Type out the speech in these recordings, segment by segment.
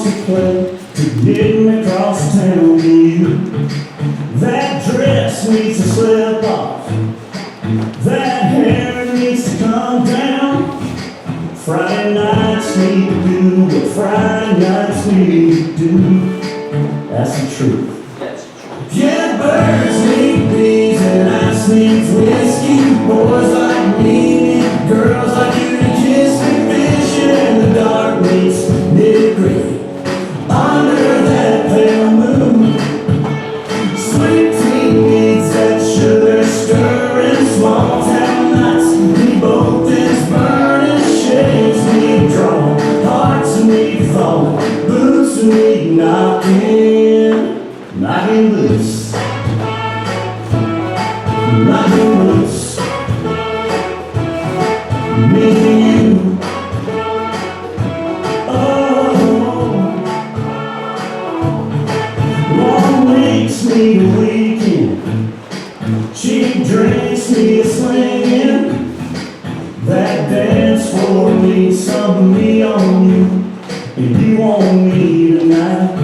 to play to get me across town to you. That dress needs to slip off, that hair needs to come down. Friday nights need to do what Friday nights need to do. That's the truth. Yeah, birds need bees and ice needs whiskey. Boys like me need girls like you to kiss me. Fish in the dark needs nitty-gritty under that pale moon. Sweet tea needs that sugar stirring. Small town nights need both ends burning. Shades need drawn, hearts need falling, boots need knocking loose, knocking loose. Me and you. Oh, long weeks need a weekend. Cheap drinks need a swinging. That dance floor needs something me on you, and you on me tonight.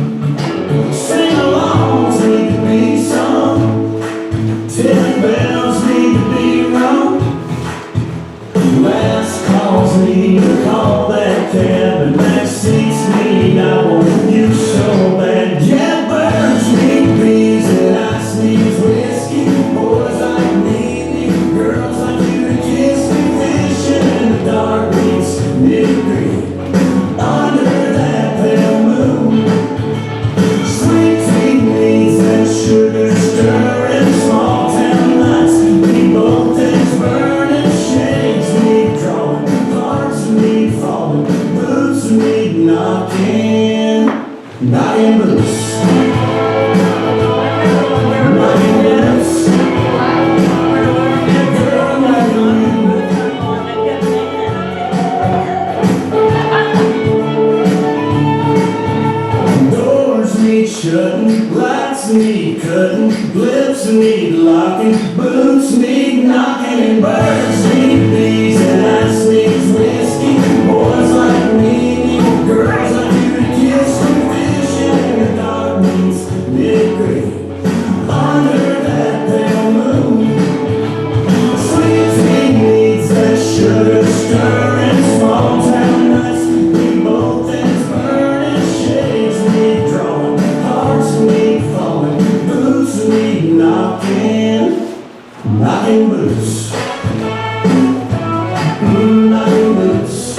Sing-alongs need to be sung, tin bells need to be rung. Last calls need to call that cab, and back seats need I want you so bad. Yeah, birds need bees and ice needs whiskey. Boys like me need girls like you to kiss me. Fishing in the dark needs nitty-gritty under that pale moon. Sugar stirring, small town nights need both ends burning. Shades need drawing, hearts need falling, boots need knocking loose, knocking loose. Girl, knocking loose. Doors need shutting, lights need cutting, lips need locking, boots need knocking, and birds need bees and ice needs whiskey. Boys like me need girls like you to kiss me. Fishing in the dark needs nitty-gritty under that pale moon. Sweet tea needs that sugar stirring. Small town nights need both ends burning. Shades need drawing, hearts need falling, boots need knocking loose, knocking loose.